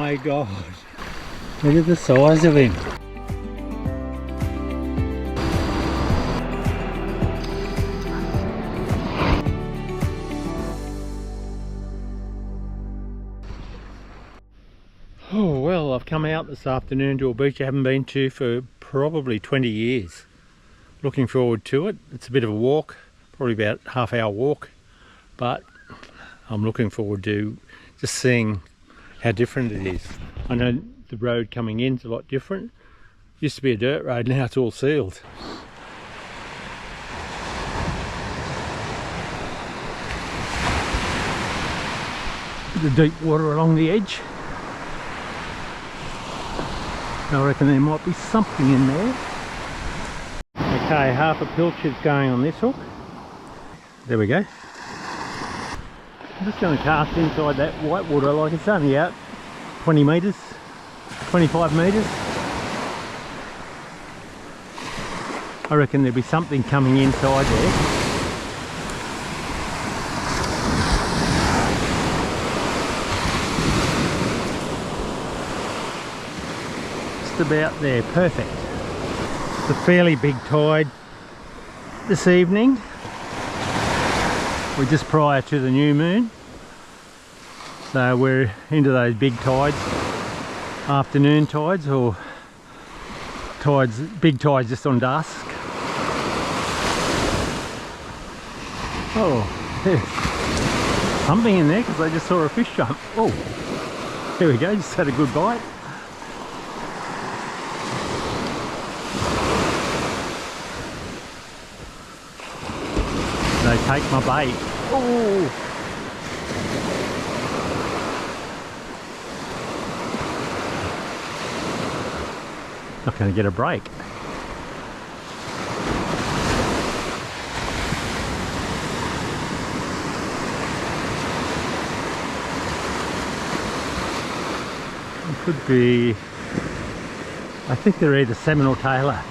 my God. Look at the size of him. Oh well, I've come out this afternoon to a beach I haven't been to for probably 20 years. Looking forward to it. It's a bit of a walk, probably about a half-hour walk, but I'm looking forward to just seeing how different it is. I know the road coming in is a lot different. Used to be a dirt road, now it's all sealed. Bit of deep water along the edge. I reckon there might be something in there. Okay, half a pilchard's going on this hook. There we go. I'm just going to cast inside that white water, like it's only out 20 metres, 25 metres. I reckon there'll be something coming inside there. Just about there, perfect. It's a fairly big tide this evening. We're just prior to the new moon, so we're into those big tides, afternoon tides, or tides, big tides just on dusk. Oh, there's something in there because I just saw a fish jump. Oh, there we go, just had a good bite. They take my bait. Oh! Not going to get a break. It could be, I think they're either Salmon or Tailor.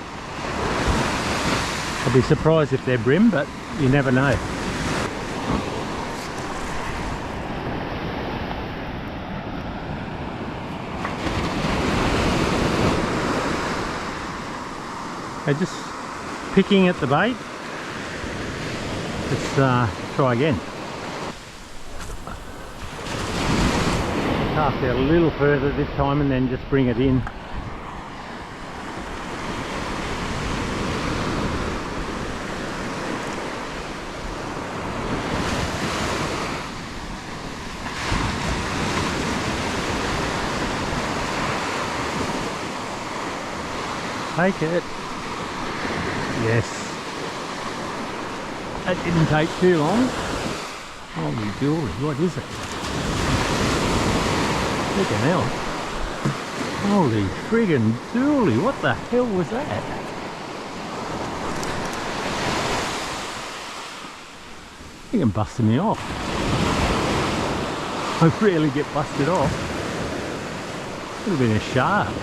I'll be surprised if they're brim, but you never know. They're just picking at the bait. Let's try again. Cast out a little further this time and then just bring it in. Take it. Yes. That didn't take too long. Holy jewelry, what is it? Look at hell. Holy friggin' jewelry, what the hell was that? You can bust me off. I rarely get busted off. Could have been a shark.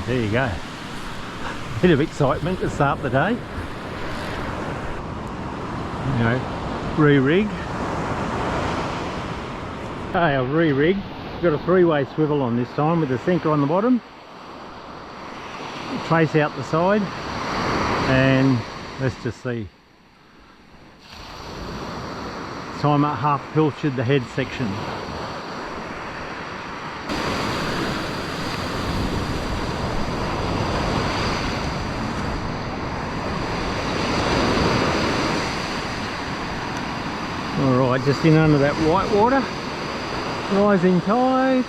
There you go. Bit of excitement to start the day. You know, re-rig. Okay, I've re-rigged. Got a three-way swivel on this time with the sinker on the bottom. Trace out the side, and let's just see. So I'm at half pilchard the head section. Alright, just in under that white water, rising tide.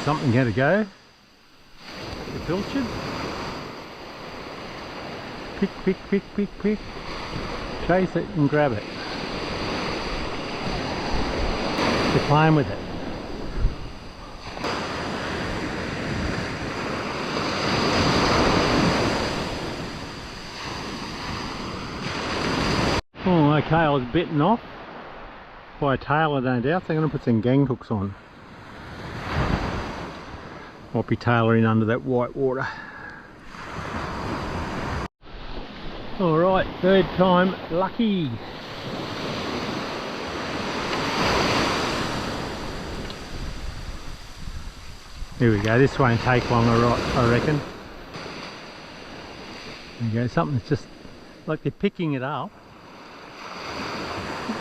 Something had to go. The pilchard. Pick, pick, pick, pick, pick. Chase it and grab it. You're playing with it. Oh, okay, I was bitten off by a tailor, no doubt. So I'm going to put some gang hooks on. Might be tailoring under that white water. Alright, third time lucky. Here we go, this won't take long, I reckon. There you go, something that's just like they're picking it up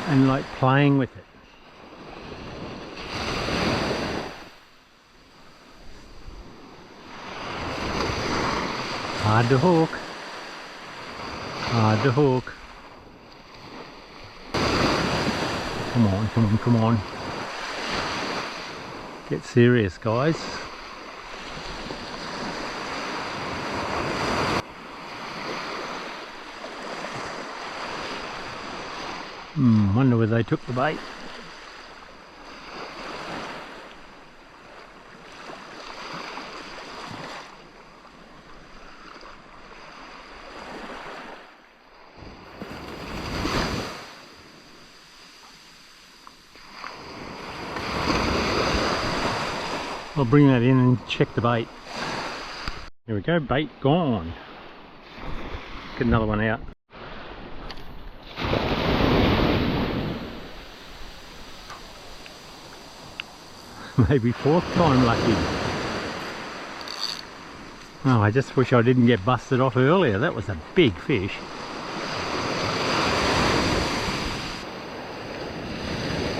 and like playing with it. Hard to hook. Hard to hook. Come on, come on, come on. Get serious, guys. Wonder where they took the bait. I'll bring that in and check the bait. Here we go, bait gone. Get another one out. Maybe fourth time lucky. Oh, I just wish I didn't get busted off earlier. That was a big fish.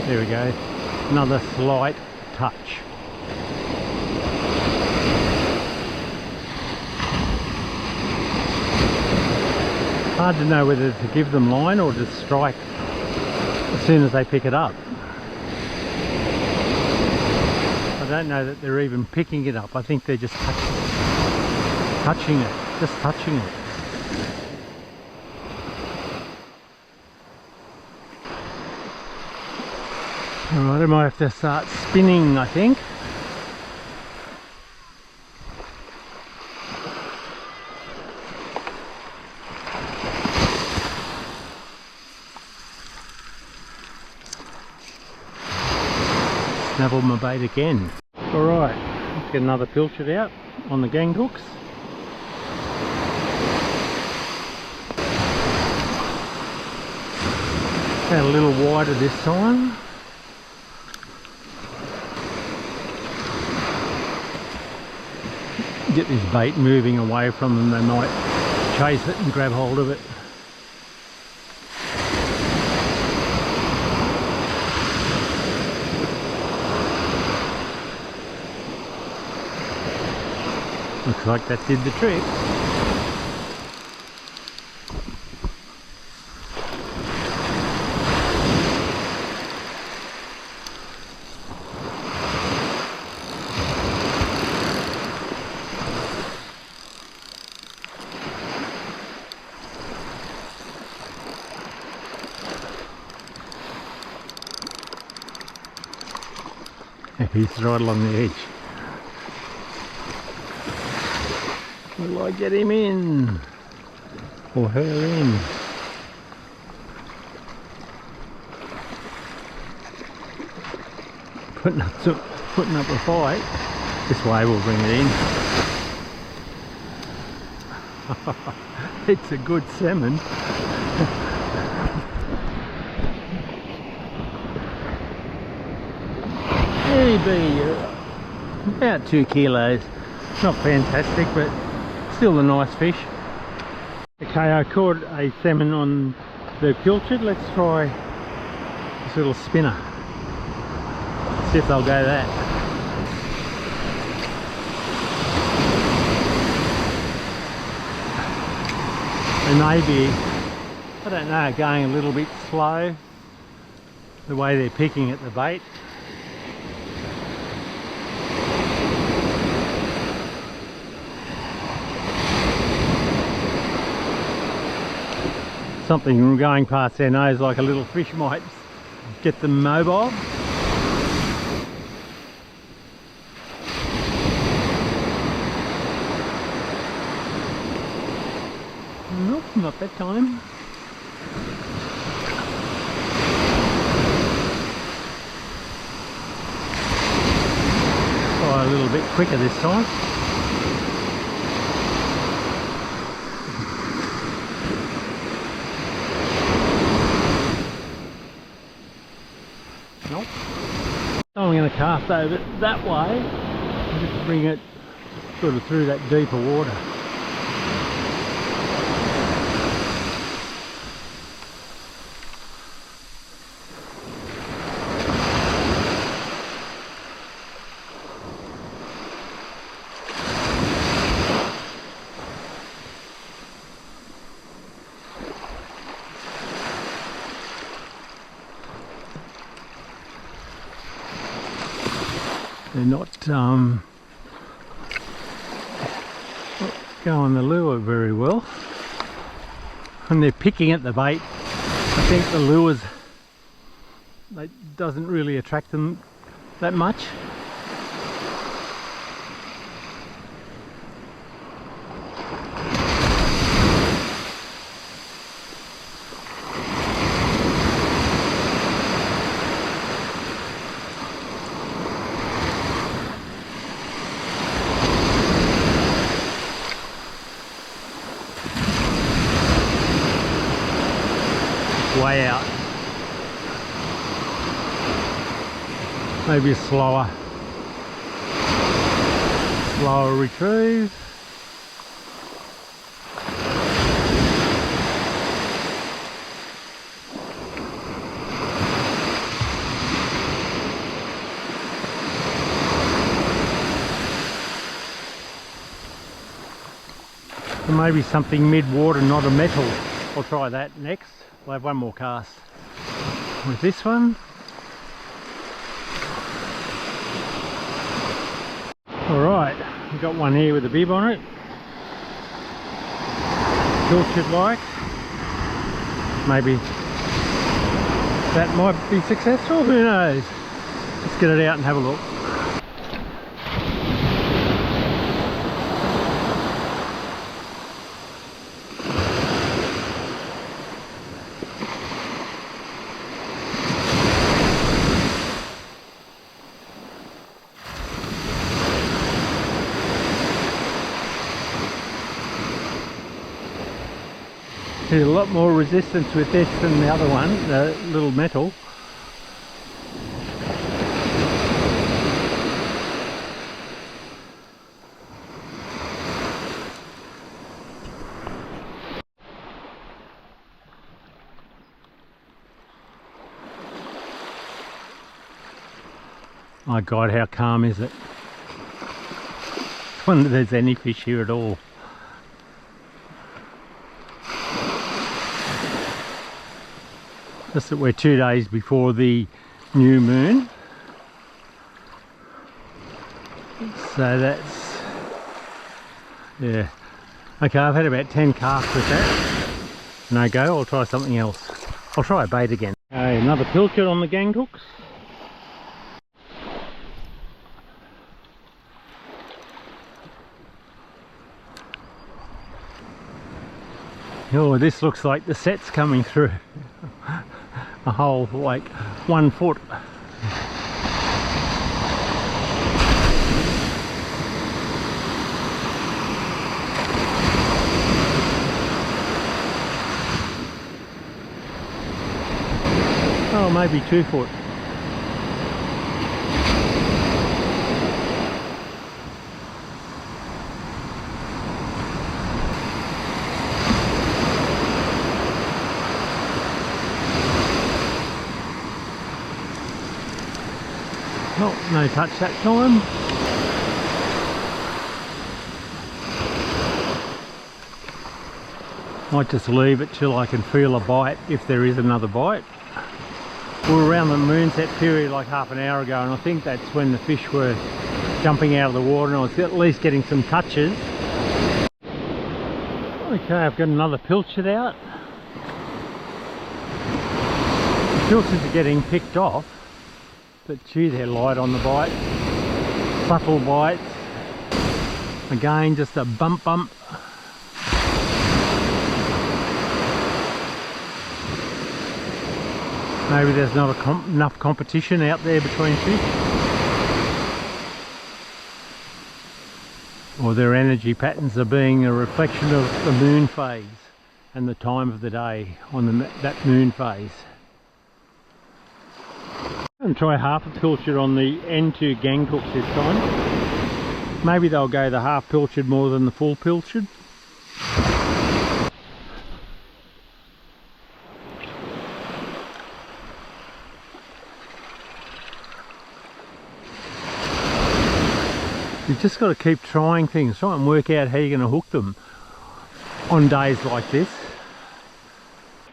There we go. Another slight touch. Hard to know whether to give them line or to strike as soon as they pick it up. I don't know that they're even picking it up. I think they're just touching it, just touching it. Alright, I might have to start spinning, I think. Snap on my bait again. Alright, let's get another pilchard out on the gang hooks. Got a little wider this time. Get this bait moving away from them, they might chase it and grab hold of it. Looks like that did the trick. He's right along the edge. Will I get him in? Or her in? Putting up a fight. This way we'll bring it in. It's a good salmon. Maybe about 2 kilos. Not fantastic, but still a nice fish. Okay, I caught a salmon on the pilchard. Let's try this little spinner. See if they'll go that. They may be, I don't know, going a little bit slow the way they're picking at the bait. Something going past their nose like a little fish might get them mobile. Nope, not that time. a little bit quicker this time. Nope. So I'm going to cast over that way and just bring it sort of through that deeper water. They're not going the lure very well, and they're picking at the bait. I think the lures, it doesn't really attract them that much. Way out. Maybe a slower retrieve. And maybe something mid-water, not a metal. I'll try that next. We'll have one more cast with this one. Alright, we've got one here with a bib on it. Pilchard like. Maybe that might be successful, who knows? Let's get it out and have a look. There's a lot more resistance with this than the other one, the little metal. My God, how calm is it? I wonder if there's any fish here at all. Just that we're 2 days before the new moon, so that's, yeah. Okay, I've had about 10 casts with that. No go, I'll try something else. I'll try a bait again. Okay, another pilchard on the gang hooks. Oh, this looks like the set's coming through. A hole like 1 foot. Oh, maybe 2 foot. Oh, no touch that time. Might just leave it till I can feel a bite, if there is another bite. We were around the moonset period like half an hour ago, and I think that's when the fish were jumping out of the water and I was at least getting some touches. Okay, I've got another pilchard out. The pilchards are getting picked off, but gee, they're light on the bite. Subtle bites. Again, just a bump. Maybe there's not enough competition out there between fish. or their energy patterns are being a reflection of the moon phase and the time of the day on that moon phase. And try half a pilchard on the N2 gang hooks this time. Maybe they'll go the half pilchard more than the full pilchard. You've just got to keep trying things, try and work out how you're going to hook them on days like this.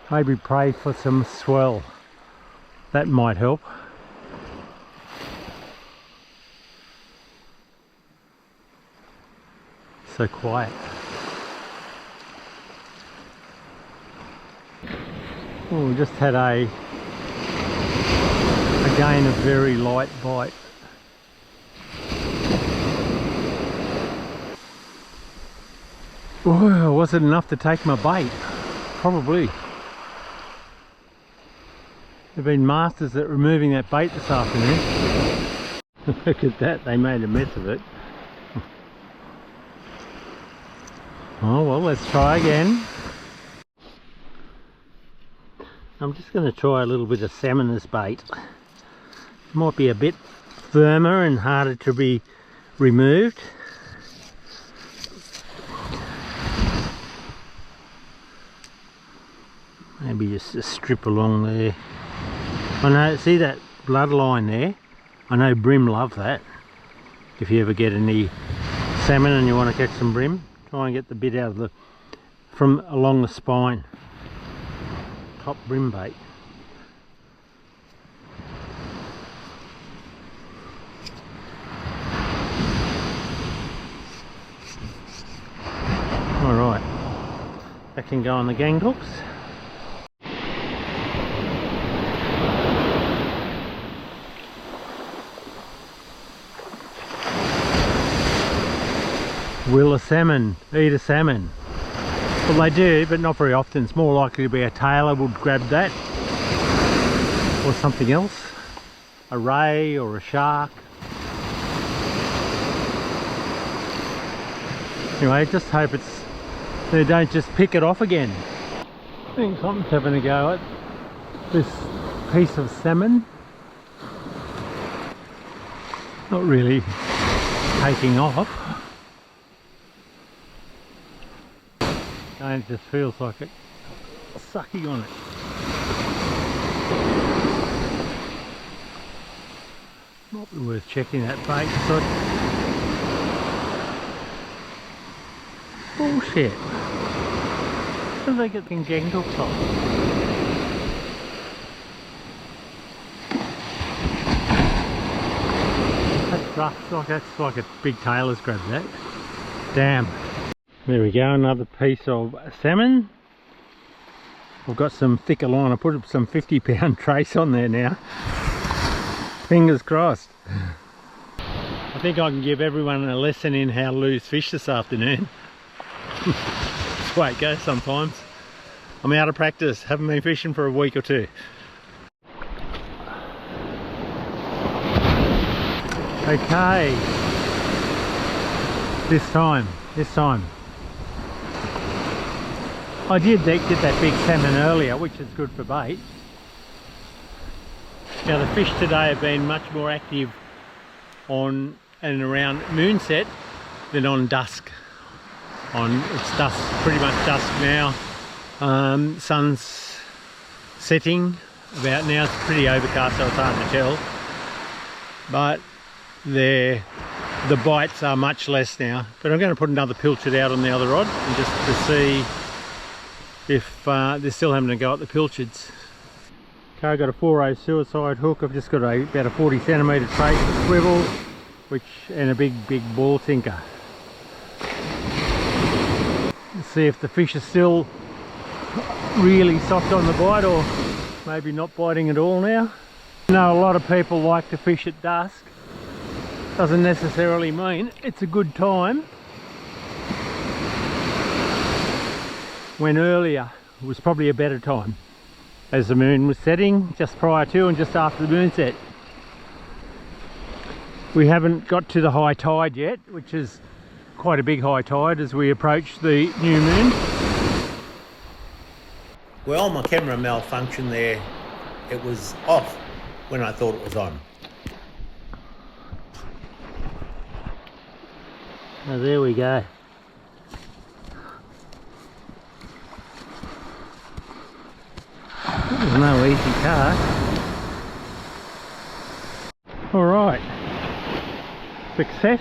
Maybe pray for some swell, that might help. So quiet. Oh, we just had again a very light bite. Oh, was it enough to take my bait? Probably. They've been masters at removing that bait this afternoon. Look at that, they made a mess of it. Oh well, let's try again. I'm just going to try a little bit of salmon as bait. Might be a bit firmer and harder to be removed. Maybe just a strip along there. I know, see that bloodline there? I know brim love that. If you ever get any salmon and you want to catch some brim, try and get the bit out of from along the spine. Top brim bait. Alright, that can go on the gang hooks. Will a salmon eat a salmon? Well, they do, but not very often. It's more likely to be a tailor would grab that, or something else, a ray or a shark. Anyway, just hope they don't just pick it off again. I think something's having a go at this piece of salmon. Not really taking off. And it just feels like it sucking on it. Might be worth checking that bait. Bullshit. How do they get the gang hooks off? That's rough. That's like a big tailor's grabbed that. Damn. There we go, another piece of salmon. I've got some thicker line. I put some 50-pound trace on there now. Fingers crossed. I think I can give everyone a lesson in how to lose fish this afternoon. That's the way it goes sometimes. I'm out of practice, haven't been fishing for a week or two. Okay. This time. I did get that big salmon earlier, which is good for bait. Now the fish today have been much more active on and around moonset than on dusk. It's dusk, pretty much dusk now. Sun's setting about now. It's pretty overcast, so it's hard to tell. But the bites are much less now. But I'm going to put another pilchard out on the other rod and just to see if they're still having to go at the pilchards. Okay, I've got a 4/0 suicide hook. I've just got about a 40cm trace of swivel, and a big ball sinker. Let's see if the fish is still really soft on the bite, or maybe not biting at all now. I know a lot of people like to fish at dusk. Doesn't necessarily mean it's a good time. When earlier was probably a better time, as the moon was setting just prior to and just after the moon set. We haven't got to the high tide yet, which is quite a big high tide as we approach the new moon. Well, my camera malfunctioned there. It was off when I thought it was on. Oh, there we go. There's no easy task. Alright. Success.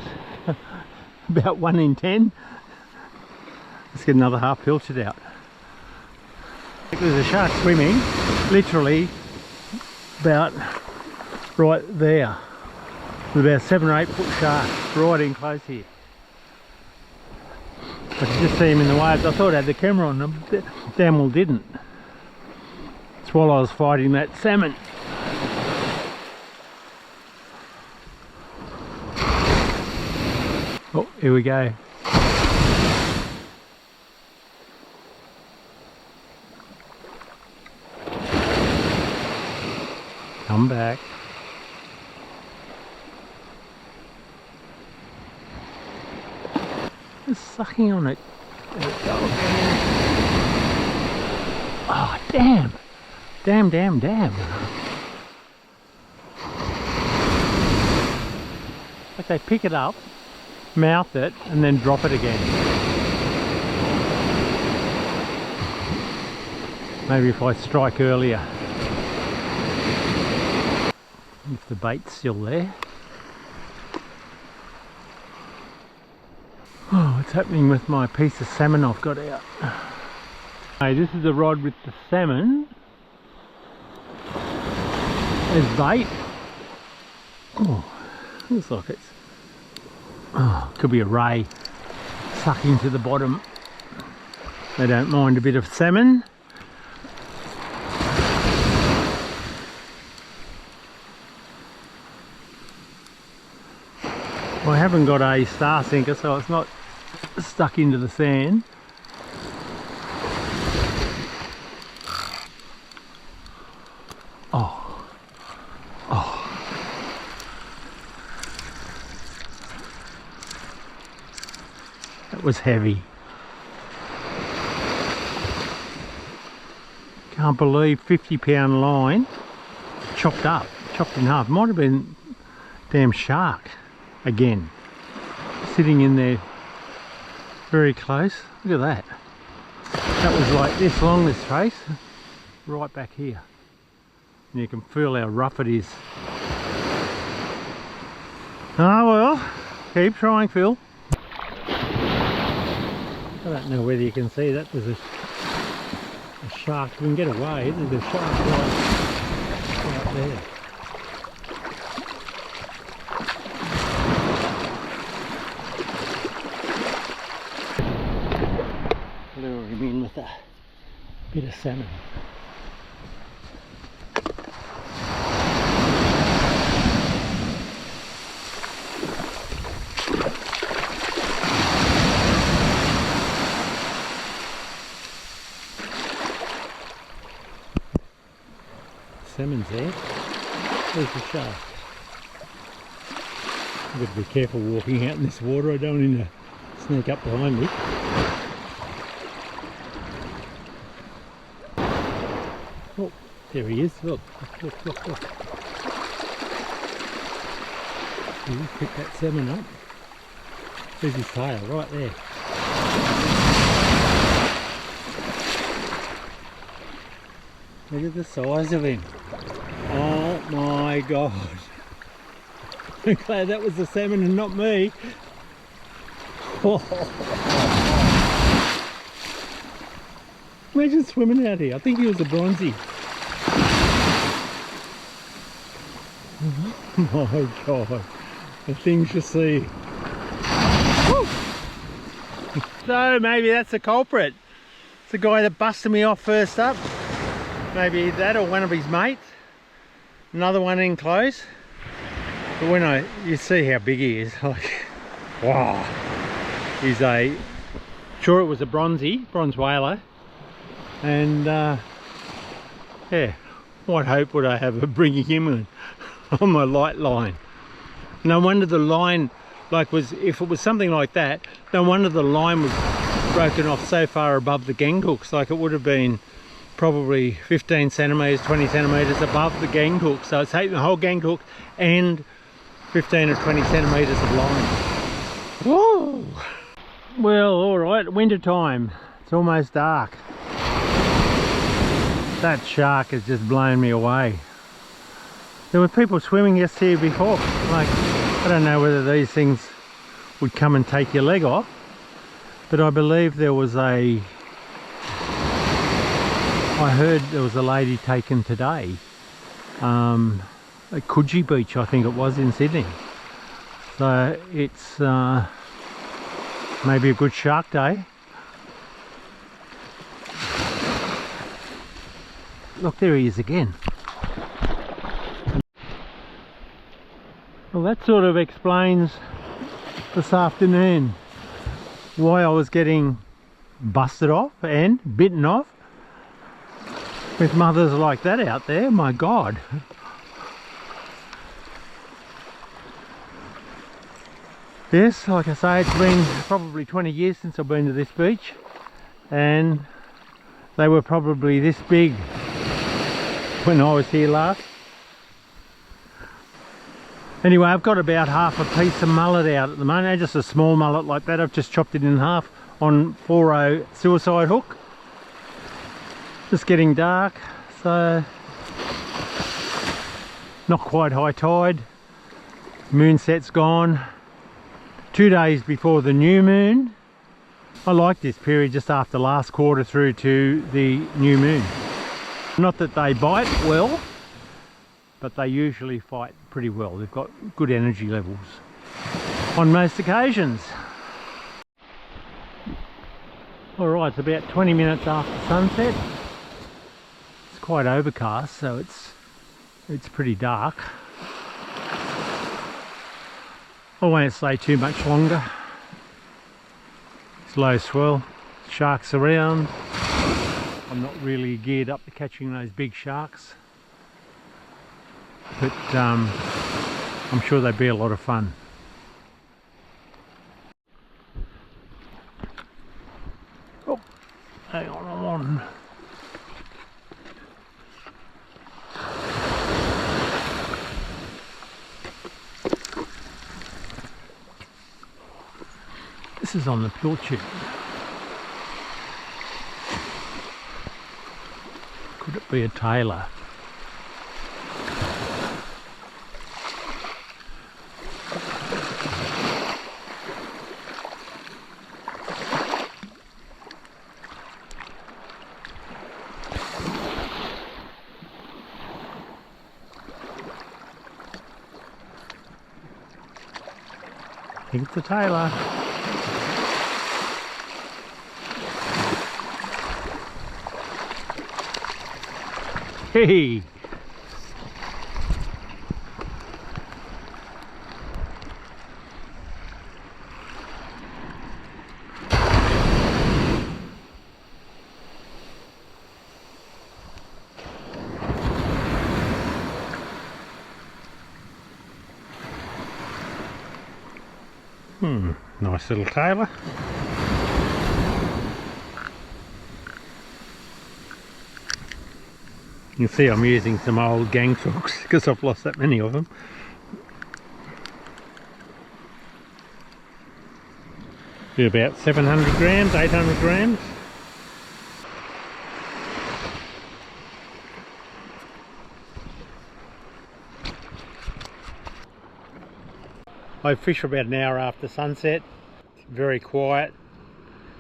About 1 in 10. Let's get another half filtered out. There's a shark swimming literally about right there. With about 7 or 8 foot shark right in close here. I could just see him in the waves. I thought I had the camera on them, damn well didn't. It's while I was fighting that salmon. Oh, here we go. Come back. It's sucking on it. Oh, damn. Damn. Like they pick it up, mouth it, and then drop it again. Maybe if I strike earlier. If the bait's still there. Oh, what's happening with my piece of salmon I've got out? Hey, this is the rod with the salmon as bait. Oh, looks like it's... Oh, could be a ray sucking to the bottom. They don't mind a bit of salmon. I haven't got a star sinker, so it's not stuck into the sand. That was heavy. Can't believe 50-pound line chopped in half. Might have been damn shark again, sitting in there very close. Look at that. That was like this long, this trace, right back here. And you can feel how rough it is. Oh well, keep trying, Phil. I don't know whether you can see that. There's a shark. We can get away. There's a shark right there. Lure him in with a bit of salmon. Salmon's there. There's the shark. I've got to be careful walking out in this water. I don't want him to sneak up behind me. Oh, there he is. Look. You pick that salmon up. There's his tail right there. Look at the size of him. Oh my god. I'm glad that was the salmon and not me. Oh. Imagine swimming out here. I think he was a bronzy. Oh my god. The things you see. Woo. So maybe that's the culprit. It's the guy that busted me off first up. Maybe that or one of his mates. Another one in close. But when you see how big he is, like, wow. He's sure it was a bronze whaler. And yeah, what hope would I have of bringing him in on my light line? No wonder the line Like, if it was something like that, no wonder the line was broken off so far above the gang hooks. Like, it would have been probably 15 centimetres, 20 centimetres above the gang hook. So it's taken the whole gang hook and 15 or 20 centimetres of line. Whoa! Well, alright, winter time. It's almost dark. That shark has just blown me away. There were people swimming just here before. Like, I don't know whether these things would come and take your leg off, but I believe there was I heard there was a lady taken today at Coogee Beach, I think it was, in Sydney. So it's maybe a good shark day. Look, there he is again. Well, that sort of explains this afternoon why I was getting busted off and bitten off with mothers like that out there. My God. Yes, like I say, it's been probably 20 years since I've been to this beach, and they were probably this big when I was here last. Anyway, I've got about half a piece of mullet out at the moment, just a small mullet like that. I've just chopped it in half on 4-0 suicide hook. Just getting dark, so not quite high tide. Moonset's gone. 2 days before the new moon. I like this period just after last quarter through to the new moon. Not that they bite well, but they usually fight pretty well. They've got good energy levels on most occasions. Alright, it's about 20 minutes after sunset. It's quite overcast, so it's pretty dark. I won't stay too much longer. It's low swell, sharks around. I'm not really geared up to catching those big sharks, but I'm sure they'd be a lot of fun. Oh, hang on, I'm on. This is on the pilchard. Could it be a Tailor? I think it's a Tailor. Hey! Nice little Tailor. You can see I'm using some old gang hooks because I've lost that many of them. Be about 700 grams, 800 grams. I fished for about an hour after sunset. Very quiet.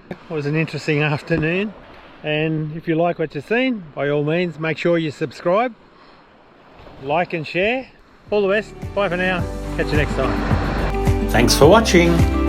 It was an interesting afternoon, and if you like what you've seen, by all means make sure you subscribe, like and share. All the best. Bye for now. Catch you next time. Thanks for watching.